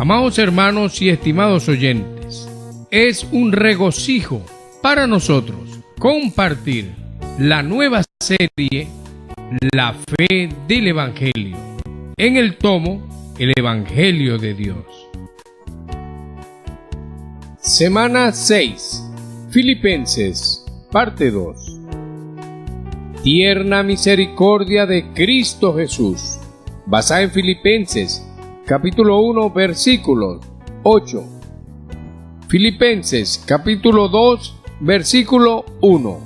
Amados hermanos y estimados oyentes, es un regocijo para nosotros compartir la nueva serie La Fe del Evangelio en el tomo El Evangelio de Dios. Semana 6, Filipenses, parte 2. Tierna misericordia de Cristo Jesús, basada en Filipenses, capítulo 1, versículo 8. Filipenses, capítulo 2, versículo 1.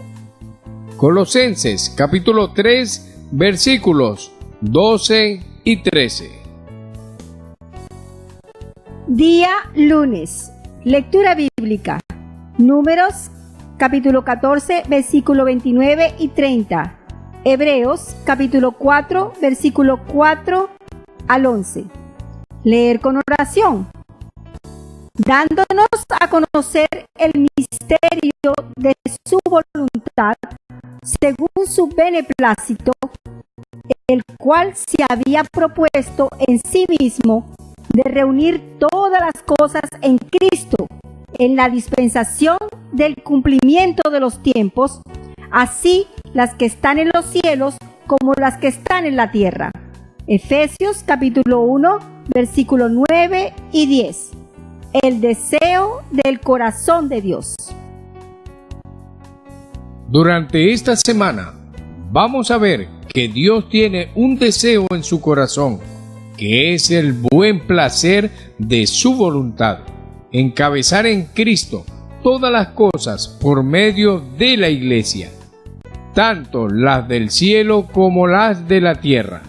Colosenses, capítulo 3, versículos 12 y 13. Día lunes. Lectura bíblica. Números, capítulo 14, versículo 29 y 30. Hebreos, capítulo 4, versículo 4 al 11. Leer con oración. Dándonos a conocer el misterio de su voluntad, según su beneplácito, el cual se había propuesto en sí mismo de reunir todas las cosas en Cristo, en la dispensación del cumplimiento de los tiempos, así las que están en los cielos como las que están en la tierra. Efesios capítulo 1, versículo 9 y 10. El deseo del corazón de Dios. Durante esta semana vamos a ver que Dios tiene un deseo en su corazón, que es el buen placer de su voluntad, encabezar en Cristo todas las cosas por medio de la Iglesia, tanto las del cielo como las de la tierra.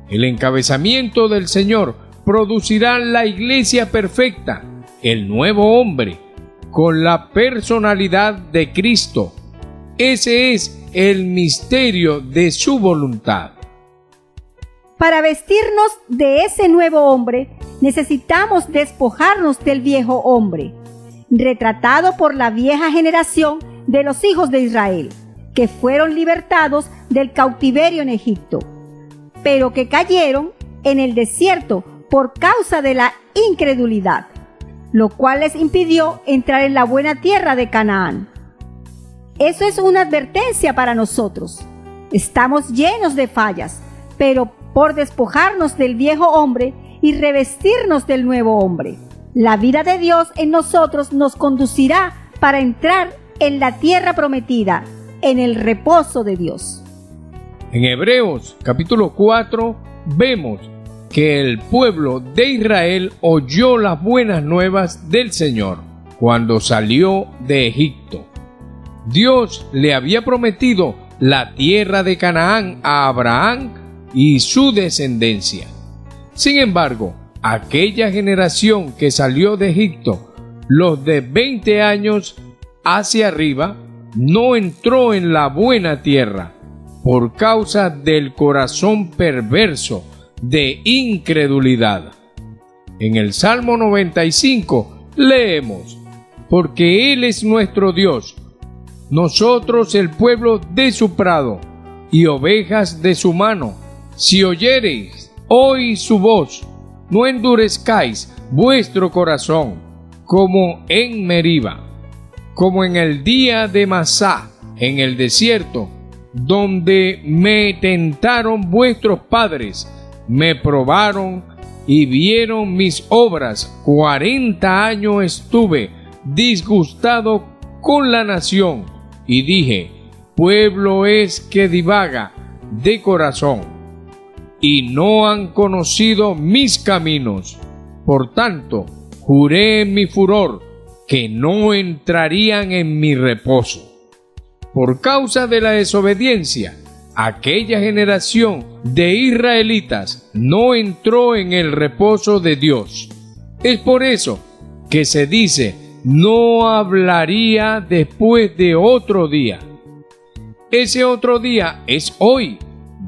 El encabezamiento del Señor producirá la Iglesia perfecta, el nuevo hombre, con la personalidad de Cristo. Ese es el misterio de su voluntad. Para vestirnos de ese nuevo hombre, necesitamos despojarnos del viejo hombre, retratado por la vieja generación de los hijos de Israel, que fueron libertados del cautiverio en Egipto, pero que cayeron en el desierto por causa de la incredulidad, lo cual les impidió entrar en la buena tierra de Canaán. Eso es una advertencia para nosotros. Estamos llenos de fallas, pero por despojarnos del viejo hombre y revestirnos del nuevo hombre, la vida de Dios en nosotros nos conducirá para entrar en la tierra prometida, en el reposo de Dios. En Hebreos capítulo 4 vemos que el pueblo de Israel oyó las buenas nuevas del Señor cuando salió de Egipto. Dios le había prometido la tierra de Canaán a Abraham y su descendencia. Sin embargo, aquella generación que salió de Egipto, los de 20 años hacia arriba, no entró en la buena tierra por causa del corazón perverso de incredulidad. En el Salmo 95 leemos: porque Él es nuestro Dios, nosotros el pueblo de su prado y ovejas de su mano. Si oyereis hoy su voz, no endurezcáis vuestro corazón, como en Meriba, como en el día de Masá, en el desierto, donde me tentaron vuestros padres, me probaron y vieron mis obras. 40 años estuve disgustado con la nación, y dije: pueblo es que divaga de corazón, y no han conocido mis caminos. Por tanto, juré en mi furor que no entrarían en mi reposo. Por causa de la desobediencia, aquella generación de israelitas no entró en el reposo de Dios. Es por eso que se dice: no hablaría después de otro día. Ese otro día es hoy.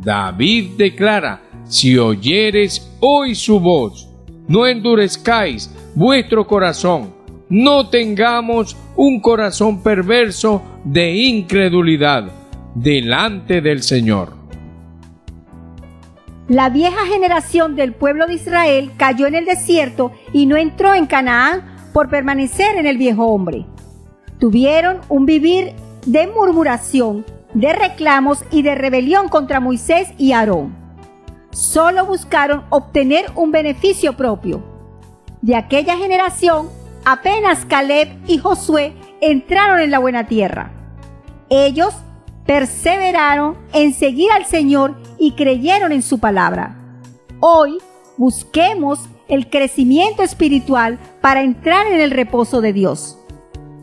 David declara: si oyeres hoy su voz, no endurezcáis vuestro corazón, no tengamos un corazón perverso de incredulidad delante del Señor. La vieja generación del pueblo de Israel cayó en el desierto y no entró en Canaán por permanecer en el viejo hombre. Tuvieron un vivir de murmuración, de reclamos y de rebelión contra Moisés y Aarón. Solo buscaron obtener un beneficio propio. De aquella generación, apenas Caleb y Josué entraron en la buena tierra. Ellos perseveraron en seguir al Señor y creyeron en su palabra. Hoy busquemos el crecimiento espiritual para entrar en el reposo de Dios.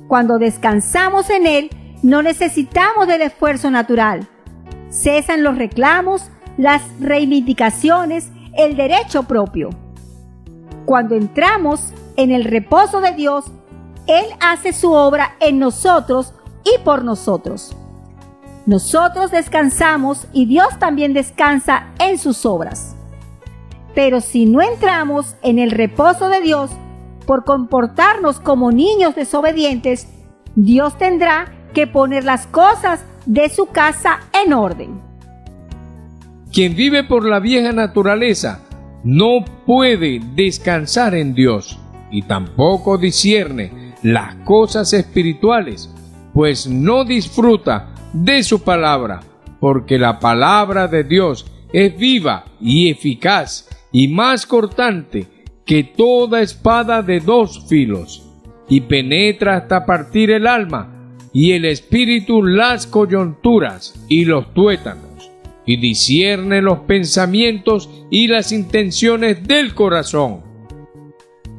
Cuando descansamos en Él, no necesitamos del esfuerzo natural. Cesan los reclamos, las reivindicaciones, el derecho propio. Cuando entramos en el reposo de Dios, Él hace su obra en nosotros y por nosotros. Nosotros descansamos y Dios también descansa en sus obras. Pero si no entramos en el reposo de Dios por comportarnos como niños desobedientes, Dios tendrá que poner las cosas de su casa en orden. Quien vive por la vieja naturaleza no puede descansar en Dios y tampoco discierne las cosas espirituales, pues no disfruta de su palabra, porque la palabra de Dios es viva y eficaz y más cortante que toda espada de dos filos, y penetra hasta partir el alma y el espíritu, las coyunturas y los tuétanos, y discierne los pensamientos y las intenciones del corazón.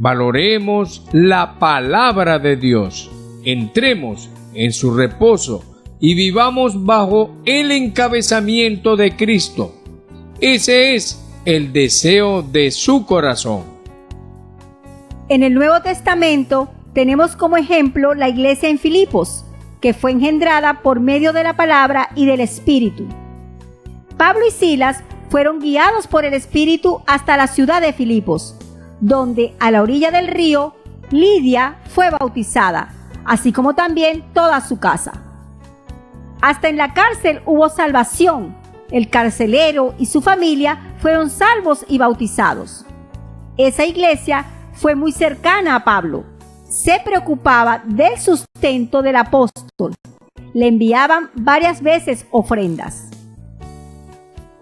Valoremos la palabra de Dios, entremos en su reposo y vivamos bajo el encabezamiento de Cristo. Ese es el deseo de su corazón. En el Nuevo Testamento tenemos como ejemplo la iglesia en Filipos, que fue engendrada por medio de la palabra y del Espíritu. Pablo y Silas fueron guiados por el Espíritu hasta la ciudad de Filipos, donde a la orilla del río Lidia fue bautizada, así como también toda su casa. Hasta en la cárcel hubo salvación. El carcelero y su familia fueron salvos y bautizados. Esa iglesia fue muy cercana a Pablo. Se preocupaba del sustento del apóstol. Le enviaban varias veces ofrendas.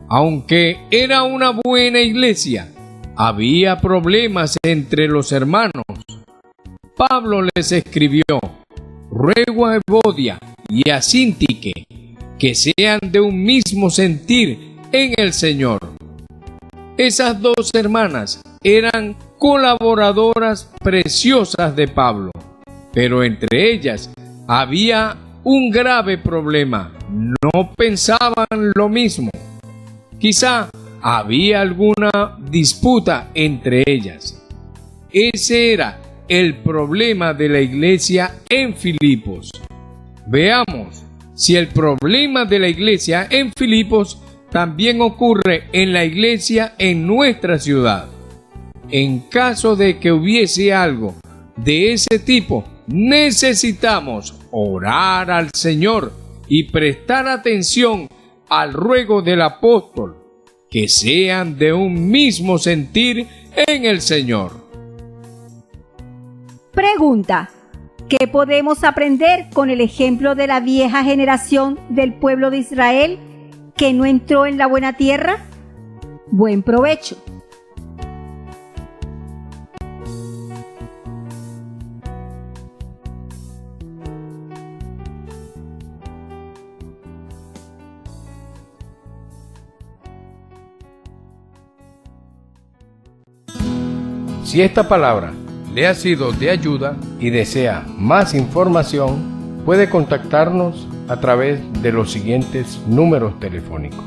Aunque era una buena iglesia, había problemas entre los hermanos. Pablo les escribió: ruego a Evodia y a Síntique que sean de un mismo sentir en el Señor. Esas dos hermanas eran colaboradoras preciosas de Pablo, pero entre ellas había un grave problema: no pensaban lo mismo. Quizá había alguna disputa entre ellas. Ese era el problema de la iglesia en Filipos. Veamos si el problema de la iglesia en Filipos también ocurre en la iglesia en nuestra ciudad. En caso de que hubiese algo de ese tipo, necesitamos orar al Señor y prestar atención al ruego del apóstol, que sean de un mismo sentir en el Señor. Pregunta: ¿qué podemos aprender con el ejemplo de la vieja generación del pueblo de Israel que no entró en la buena tierra? Buen provecho. Si esta palabra le ha sido de ayuda y desea más información, puede contactarnos a través de los siguientes números telefónicos: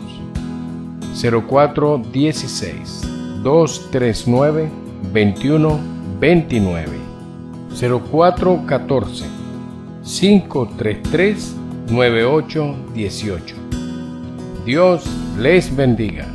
0416 239 2129, 0414 533 9818. Dios les bendiga.